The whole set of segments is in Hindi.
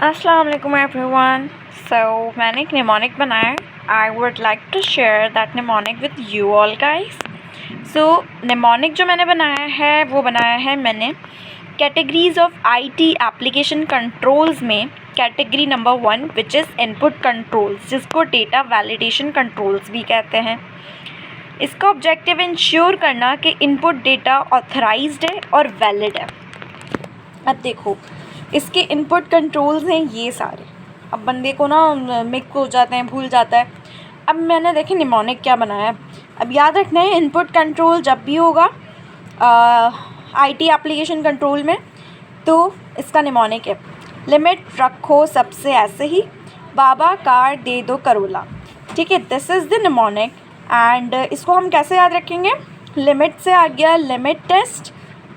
अस्सलाम वालेकुम एवरीवन। मैंने एक निमोनिक बनाया है। I would like to share that mnemonic with you all guys. Mnemonic जो मैंने बनाया है वो बनाया है मैंने categories of IT application controls में category number 1 which is input controls, जिसको डेटा वैलिडेशन कंट्रोल्स भी कहते हैं। इसका ऑब्जेक्टिव इंश्योर करना कि इनपुट डेटा ऑथराइज्ड है और वैलिड है। अब देखो, इसके इनपुट कंट्रोल्स हैं ये सारे। अब बंदे को ना मिक्स हो जाते हैं, भूल जाता है। अब मैंने देखे निमोनिक क्या बनाया है। अब याद रखना है, इनपुट कंट्रोल जब भी होगा आईटी एप्लीकेशन कंट्रोल में तो इसका निमोनिक है लिमिट रखो सबसे ऐसे ही, बाबा कार दे दो करोला। ठीक है, this is the mnemonic. And इसको हम कैसे याद रखेंगे? लिमिट से आ गया limit test,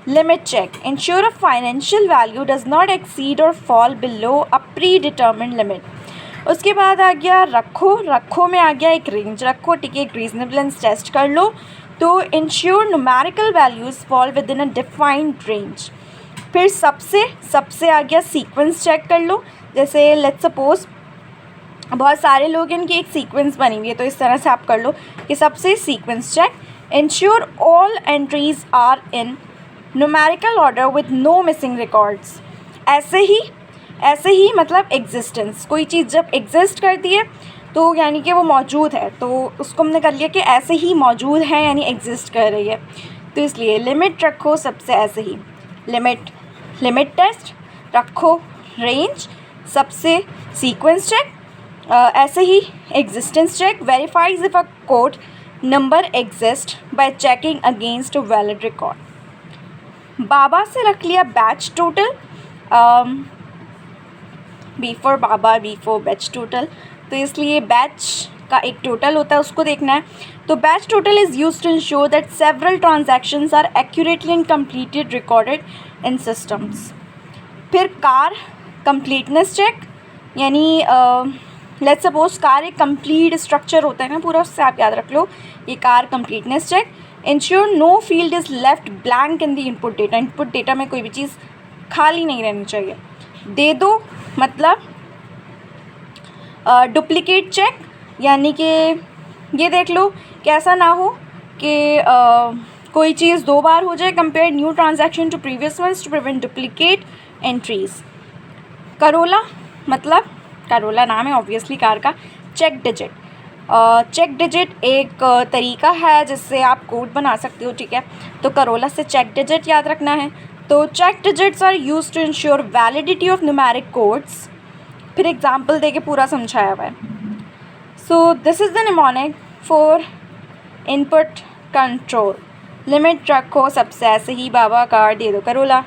limit check, ensure a financial value does not exceed और fall below a predetermined limit. उसके बाद आ गया रखो, रखो में आ गया एक रेंज रखो। ठीक है, एक रीजनेबलेंस टेस्ट कर लो तो ensure numerical values fall with in a defined range. फिर सबसे आ गया सीक्वेंस चेक कर लो। जैसे लेट्स सपोज बहुत सारे लोग इनकी एक सीक्वेंस बनी हुई है, तो इस तरह से आप कर लो कि सबसे sequence check, ensure all entries are in numerical order with no missing records. ऐसे ही मतलब एग्जिस्टेंस, कोई चीज़ जब एग्जिस्ट करती है तो यानी कि वो मौजूद है, तो उसको हमने कर लिया कि ऐसे ही मौजूद है यानी एग्जिस्ट कर रही है। तो इसलिए लिमिट रखो सबसे ऐसे ही, लिमिट टेस्ट रखो, रेंज सबसे सीक्वेंस चेक, ऐसे ही existence check, verifies if a code number exist by checking against a valid record. बाबा से रख लिया बैच टोटल, बिफोर बाबा बिफोर बैच टोटल, तो इसलिए बैच का एक टोटल होता है उसको देखना है। तो batch total is use to ensure that several transactions are accurately and completed recorded in systems. फिर कार कंप्लीटनेस चेक, यानी लेट्स सपोज कार एक कंप्लीट स्ट्रक्चर होता है ना पूरा, उससे आप याद रख लो ये car completeness check. Ensure no field is left blank in the input data, input data में कोई भी चीज़ खाली नहीं रहनी चाहिए। दे दो मतलब डुप्लीकेट चेक, यानी कि ये देख लो कि ऐसा ना हो कि कोई चीज़ दो बार हो जाए। Compare new transaction to previous ones to prevent duplicate entries. Corolla मतलब करोला नाम है ऑब्वियसली कार का। चेक डिजिट, चेक डिजिट एक तरीका है जिससे आप कोड बना सकते हो। ठीक है, तो करोला से चेक डिजिट याद रखना है। तो check digits are use to ensure validity of numeric codes. फिर एग्जांपल देके पूरा समझाया हुआ है। So this is the mnemonic for input control. Limit रखो सबसे ऐसे ही, बाबा कार दे दो करोला।